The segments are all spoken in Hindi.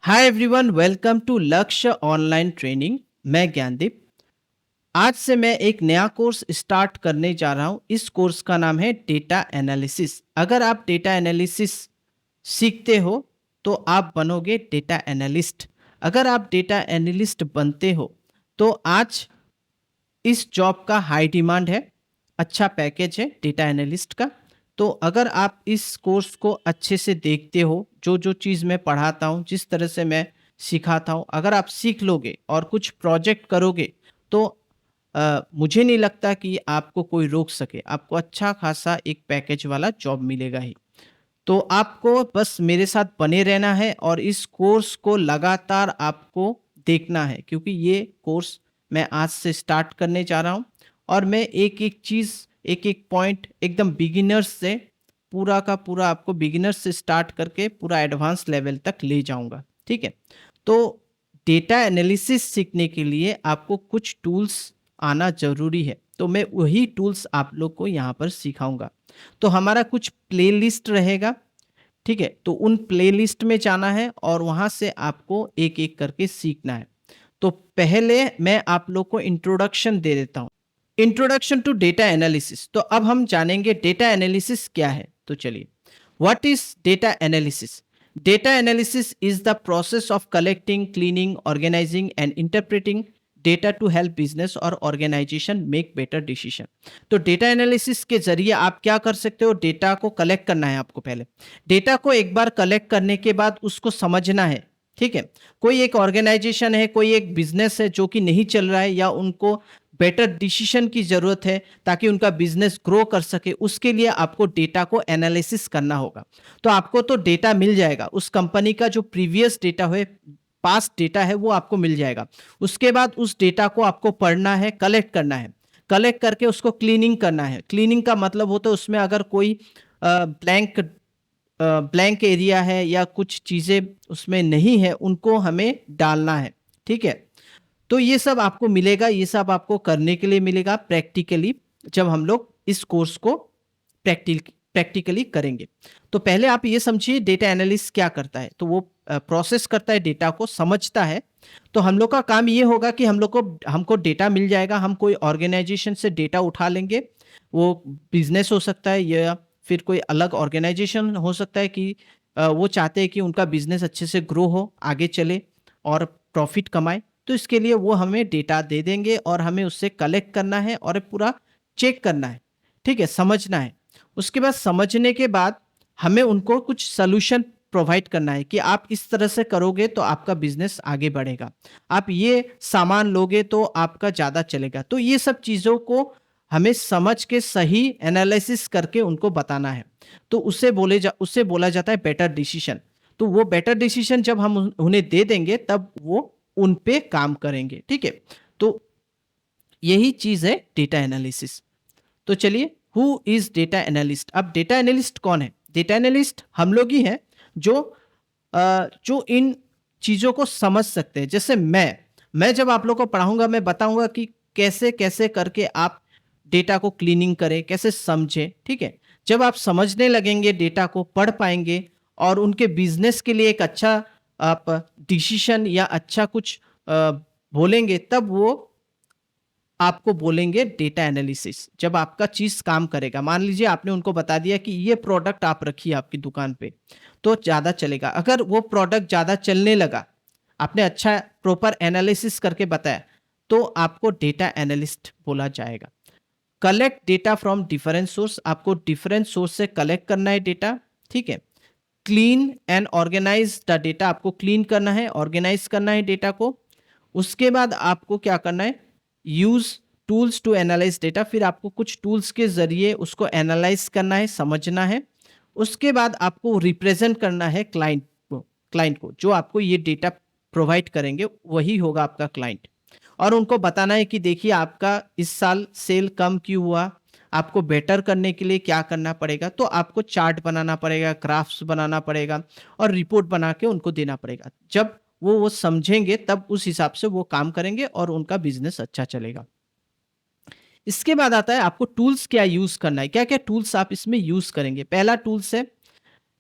हाय एवरीवन, वेलकम टू लक्ष्य ऑनलाइन ट्रेनिंग। मैं ज्ञानदीप। आज से मैं एक नया कोर्स स्टार्ट करने जा रहा हूँ। इस कोर्स का नाम है डेटा एनालिसिस। अगर आप डेटा एनालिसिस सीखते हो तो आप बनोगे डेटा एनालिस्ट। अगर आप डेटा एनालिस्ट बनते हो तो आज इस जॉब का हाई डिमांड है, अच्छा पैकेज है डेटा एनालिस्ट का। तो अगर आप इस कोर्स को अच्छे से देखते हो, जो जो चीज़ मैं पढ़ाता हूँ, जिस तरह से मैं सिखाता हूँ, अगर आप सीख लोगे और कुछ प्रोजेक्ट करोगे तो मुझे नहीं लगता कि आपको कोई रोक सके। आपको अच्छा खासा एक पैकेज वाला जॉब मिलेगा ही। तो आपको बस मेरे साथ बने रहना है और इस कोर्स को लगातार आपको देखना है, क्योंकि ये कोर्स मैं आज से स्टार्ट करने जा रहा हूँ और मैं एक एक चीज़, एक एक पॉइंट एकदम बिगिनर्स से पूरा का पूरा आपको बिगिनर्स से स्टार्ट करके पूरा एडवांस लेवल तक ले जाऊंगा। ठीक है। तो डेटा एनालिसिस सीखने के लिए आपको कुछ टूल्स आना ज़रूरी है। तो मैं वही टूल्स आप लोग को यहाँ पर सिखाऊंगा। तो हमारा कुछ प्लेलिस्ट रहेगा। ठीक है। तो उन प्लेलिस्ट में जाना है और वहाँ से आपको एक एक करके सीखना है। तो पहले मैं आप लोग को इंट्रोडक्शन दे देता हूँ। Introduction to data analysis. तो अब हम जानेंगे डेटा एनालिसिस क्या है। तो चलिए, what is data analysis? Data analysis is the process of collecting, cleaning, organising and interpreting data to help business और ऑर्गेनाइजेशन मेक बेटर डिसीजन। तो डेटा एनालिसिस के जरिए आप क्या कर सकते हो? डेटा को कलेक्ट करना है आपको। पहले डेटा को एक बार कलेक्ट करने के बाद उसको समझना है। ठीक है। कोई एक ऑर्गेनाइजेशन है, कोई एक बिजनेस है जो कि नहीं चल रहा है या उनको बेटर डिसीजन की ज़रूरत है ताकि उनका बिजनेस ग्रो कर सके, उसके लिए आपको डेटा को एनालिसिस करना होगा। तो आपको तो डेटा मिल जाएगा, उस कंपनी का जो प्रीवियस डेटा है, पास्ट डेटा है, वो आपको मिल जाएगा। उसके बाद उस डेटा को आपको पढ़ना है, कलेक्ट करना है। कलेक्ट करके उसको क्लीनिंग करना है। क्लीनिंग का मतलब होता है उसमें अगर कोई ब्लैंक ब्लैंक एरिया है या कुछ चीज़ें उसमें नहीं है, उनको हमें डालना है। ठीक है। तो ये सब आपको मिलेगा, ये सब आपको करने के लिए मिलेगा प्रैक्टिकली, जब हम लोग इस कोर्स को प्रैक्टिकली करेंगे। तो पहले आप ये समझिए डेटा एनालिस्ट क्या करता है। तो वो प्रोसेस करता है, डेटा को समझता है। तो हम लोग का काम ये होगा कि हमको डेटा मिल जाएगा, हम कोई ऑर्गेनाइजेशन से डेटा उठा लेंगे। वो बिजनेस हो सकता है या फिर कोई अलग ऑर्गेनाइजेशन हो सकता है कि वो चाहते हैं कि उनका बिजनेस अच्छे से ग्रो हो, आगे चले और प्रॉफिट कमाए। तो इसके लिए वो हमें डेटा दे देंगे और हमें उससे कलेक्ट करना है और पूरा चेक करना है। ठीक है, समझना है। उसके बाद समझने के बाद हमें उनको कुछ सॉल्यूशन प्रोवाइड करना है कि आप इस तरह से करोगे तो आपका बिजनेस आगे बढ़ेगा, आप ये सामान लोगे तो आपका ज़्यादा चलेगा। तो ये सब चीज़ों को हमें समझ के सही एनालिसिस करके उनको बताना है। तो उससे बोला जाता है बेटर डिसीजन। तो वो बेटर डिसीजन जब हम उन्हें दे देंगे तब वो उन पे काम करेंगे। ठीक है। तो यही चीज़ है डेटा एनालिसिस। तो चलिए, हु इज डेटा एनालिस्ट? अब डेटा एनालिस्ट कौन है? डेटा एनालिस्ट हम लोग ही हैं जो जो इन चीज़ों को समझ सकते हैं। जैसे मैं जब आप लोग को पढ़ाऊंगा, मैं बताऊंगा कि कैसे कैसे करके आप डेटा को क्लीनिंग करें, कैसे समझें। ठीक है। जब आप समझने लगेंगे, डेटा को पढ़ पाएंगे और उनके बिजनेस के लिए एक अच्छा आप डिसीजन या अच्छा कुछ बोलेंगे, तब वो आपको बोलेंगे डेटा एनालिसिस। जब आपका चीज़ काम करेगा, मान लीजिए आपने उनको बता दिया कि ये प्रोडक्ट आप रखिए आपकी दुकान पे, तो ज़्यादा चलेगा। अगर वो प्रोडक्ट ज़्यादा चलने लगा, आपने अच्छा प्रॉपर एनालिसिस करके बताया, तो आपको डेटा एनालिस्ट बोला जाएगा। Collect data from different source. आपको डिफरेंट सोर्स से कलेक्ट करना है डेटा। ठीक है। Clean and organise the data. आपको क्लीन करना है, ऑर्गेनाइज करना है डेटा को। उसके बाद आपको क्या करना है? Use tools to analyse data. फिर आपको कुछ टूल्स के जरिए उसको एनालाइज करना है, समझना है। उसके बाद आपको रिप्रेजेंट करना है क्लाइंट को जो आपको ये डेटा प्रोवाइड करेंगे, वही होगा आपका क्लाइंट। और उनको बताना है कि देखिए आपका इस साल सेल कम क्यों हुआ, आपको बेटर करने के लिए क्या करना पड़ेगा। तो आपको चार्ट बनाना पड़ेगा, ग्राफ्स बनाना पड़ेगा और रिपोर्ट बना के उनको देना पड़ेगा। जब वो समझेंगे तब उस हिसाब से वो काम करेंगे और उनका बिजनेस अच्छा चलेगा। इसके बाद आता है आपको टूल्स क्या यूज़ करना है, क्या-क्या टूल्स आप इसमें यूज़ करेंगे। पहला टूल्स है,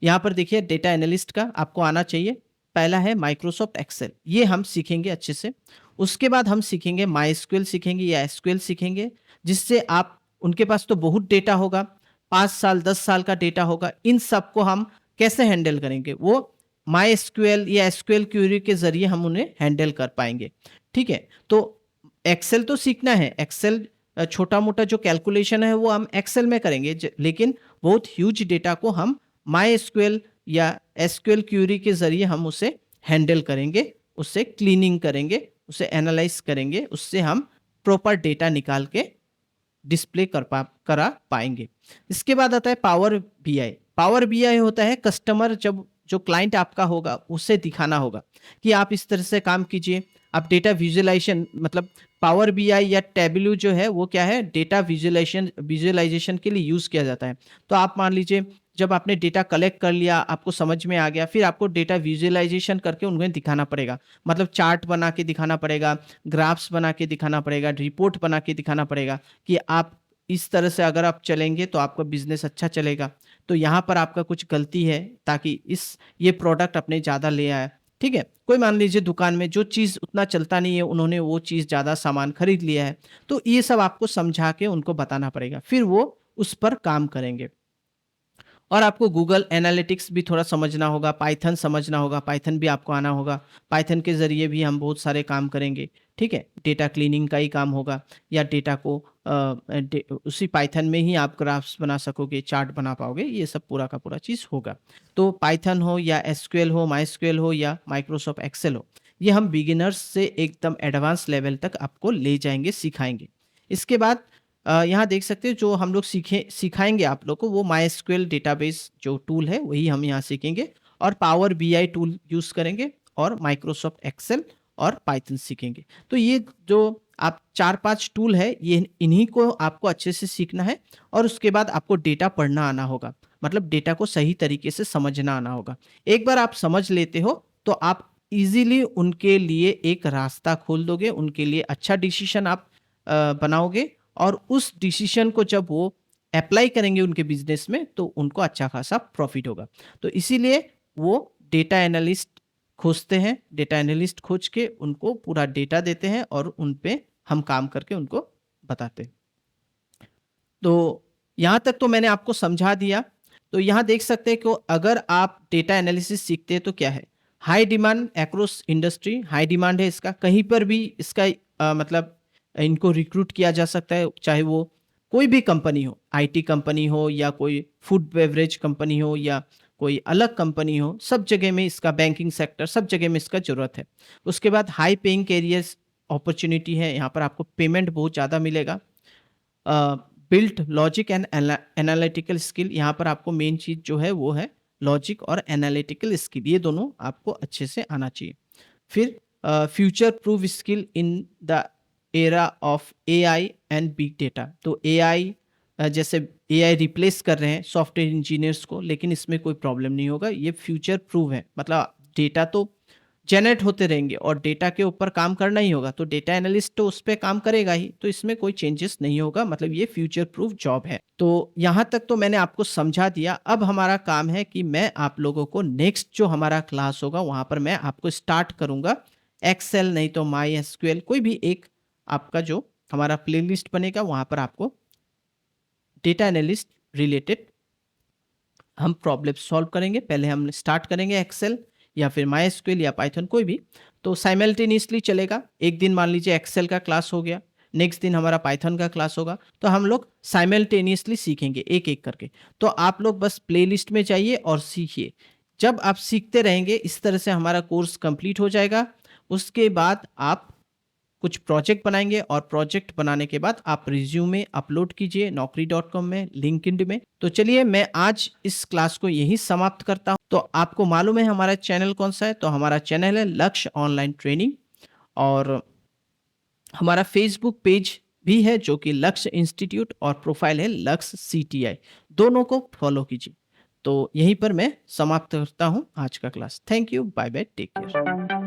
यहाँ पर देखिए डेटा एनालिस्ट का आपको आना चाहिए। पहला है माइक्रोसॉफ्ट एक्सेल, ये हम सीखेंगे अच्छे से। उसके बाद हम सीखेंगे मायस्क्यूएल सीखेंगे या एसक्यूएल सीखेंगे, जिससे आप उनके पास तो बहुत डेटा होगा, 5 साल 10 साल का डेटा होगा, इन सबको हम कैसे हैंडल करेंगे, वो मायस्क्यूएल या एसक्यूएल क्वेरी के ज़रिए हम उन्हें हैंडल कर पाएँगे, ठीक है? तो एक्सेल तो सीखना है, एक्सेल छोटा-मोटा जो कैलकुलेशन है वो हम एक्सेल में करेंगे लेकिन बहुत ह्यूज डेटा को हम मायस्क्यूएल या एसक्यूएल क्वेरी के ज़रिए हम उसे हैंडल करेंगे, उससे क्लीनिंग करेंगे, उसे एनालाइज़ करेंगे, उससे हम प्रॉपर डेटा निकाल के डिस्प्ले करा पाएँगे। इसके बाद आता है पावर बीआई। पावर बीआई होता है कस्टमर जब जो क्लाइंट आपका होगा उसे दिखाना होगा कि आप इस तरह से काम कीजिए। आप डेटा विजुअलाइज़ेशन मतलब पावर बीआई या टैब्ल्यू जो है वो क्या है, डेटा विजुअलाइज़ेशन के लिए यूज़ किया जाता है। तो आप मान लीजिए जब आपने डेटा कलेक्ट कर लिया, आपको समझ में आ गया, फिर आपको डेटा विजुअलाइज़ेशन करके उन्हें दिखाना पड़ेगा। मतलब चार्ट बना के दिखाना पड़ेगा, ग्राफ्स बना के दिखाना पड़ेगा, रिपोर्ट बना के दिखाना पड़ेगा कि आप इस तरह से अगर आप चलेंगे तो आपका बिज़नेस अच्छा चलेगा। तो यहाँ पर आपका कुछ गलती है ताकि ये प्रोडक्ट अपने ज़्यादा ले आया, ठीक है? कोई मान लीजिए दुकान में जो चीज़ उतना चलता नहीं है, उन्होंने वो चीज़ ज़्यादा सामान खरीद लिया है। तो ये सब आपको समझा के उनको बताना पड़ेगा, फिर वो उस पर काम करेंगे। और आपको गूगल एनालिटिक्स भी थोड़ा समझना होगा, पाइथन समझना होगा, पाइथन भी आपको आना होगा। पाइथन के ज़रिए भी हम बहुत सारे काम करेंगे, ठीक है? डेटा क्लीनिंग का ही काम होगा या डेटा को उसी पाइथन में ही आप ग्राफ्स बना सकोगे, चार्ट बना पाओगे, ये सब पूरा का पूरा चीज़ होगा। तो पाइथन हो या एसक्यूएल हो, मायस्क्यूएल हो या माइक्रोसॉफ्ट एक्सेल हो, ये हम बिगिनर्स से एकदम एडवांस लेवल तक आपको ले जाएँगे, सिखाएँगे। इसके बाद यहाँ देख सकते हैं जो हम लोग सिखाएँगे आप लोग को वो मायस्क्यूएल डेटाबेस जो टूल है वही हम यहाँ सीखेंगे और पावर बीआई टूल यूज़ करेंगे और माइक्रोसॉफ्ट एक्सेल और पाइथन सीखेंगे। तो ये जो आप 4-5 टूल है ये इन्हीं को आपको अच्छे से सीखना है और उसके बाद आपको डेटा पढ़ना आना होगा। मतलब डेटा को सही तरीके से समझना आना होगा। एक बार आप समझ लेते हो तो आप ईज़िली उनके लिए एक रास्ता खोल दोगे, उनके लिए अच्छा डिसीज़न आप बनाओगे और उस डिसीजन को जब वो अप्लाई करेंगे उनके बिजनेस में तो उनको अच्छा खासा प्रॉफिट होगा। तो इसीलिए वो डेटा एनालिस्ट खोजते हैं, डेटा एनालिस्ट खोज के उनको पूरा डेटा देते हैं और उन पे हम काम करके उनको बताते हैं। तो यहाँ तक तो मैंने आपको समझा दिया। तो यहाँ देख सकते हैं कि अगर आप डेटा एनालिसिस सीखते हैं तो क्या है, high demand across industry, high demand है इसका, कहीं पर भी इसका मतलब इनको रिक्रूट किया जा सकता है, चाहे वो कोई भी कंपनी हो, आईटी कंपनी हो या कोई फूड बेवरेज कंपनी हो या कोई अलग कंपनी हो, सब जगह में इसका बैंकिंग सेक्टर, सब जगह में इसका ज़रूरत है। उसके बाद हाई पेइंग कैरियर्स अपॉर्चुनिटी है, यहाँ पर आपको पेमेंट बहुत ज़्यादा मिलेगा। Built logic and analytical skill, यहाँ पर आपको मेन चीज़ जो है वो है लॉजिक और एनालिटिकल स्किल, ये दोनों आपको अच्छे से आना चाहिए। फिर future proof skill in the era of AI and big data. तो एआई जैसे एआई रिप्लेस कर रहे हैं सॉफ्टवेयर इंजीनियर्स को, लेकिन इसमें कोई प्रॉब्लम नहीं होगा, ये फ्यूचर प्रूफ है। मतलब डेटा तो जनरेट होते रहेंगे और डेटा के ऊपर काम करना ही होगा, तो डेटा एनालिस्ट तो उस पे काम करेगा ही, तो इसमें कोई चेंजेस नहीं होगा। मतलब ये फ्यूचर प्रूफ जॉब है। तो यहाँ तक तो मैंने आपको समझा दिया। अब हमारा काम है कि मैं आप लोगों को नेक्स्ट जो हमारा क्लास होगा वहाँ पर मैं आपको स्टार्ट करूँगा एक्सेल नहीं तो माई एसक्यूएल, कोई भी एक आपका जो हमारा प्लेलिस्ट बनेगा वहाँ पर आपको डेटा एनालिस्ट रिलेटेड हम प्रॉब्लम सॉल्व करेंगे। पहले हम स्टार्ट करेंगे एक्सेल या फिर मायस्क्यूएल या पाइथन कोई भी, तो साइमल्टेनियसली चलेगा। एक दिन मान लीजिए एक्सेल का क्लास हो गया, नेक्स्ट दिन हमारा पाइथन का क्लास होगा, तो हम लोग साइमल्टेनियसली सीखेंगे एक-एक करके। तो आप लोग बस प्लेलिस्ट में जाइए और सीखिए। जब आप सीखते रहेंगे इस तरह से हमारा कोर्स कंप्लीट हो जाएगा। उसके बाद आप कुछ प्रोजेक्ट बनाएंगे और प्रोजेक्ट बनाने के बाद आप रिज्यूमे अपलोड कीजिए naukri.com में, लिंक्डइन में। तो चलिए मैं आज इस क्लास को यहीं समाप्त करता हूँ। तो आपको मालूम है हमारा चैनल कौन सा है, तो हमारा चैनल है लक्ष्य ऑनलाइन ट्रेनिंग और हमारा फेसबुक पेज भी है जो कि लक्ष्य इंस्टीट्यूट और प्रोफाइल है लक्ष्य CTI, दोनों को फॉलो कीजिए। तो यहीं पर मैं समाप्त करता हूँ आज का class. Thank you, bye bye, take care.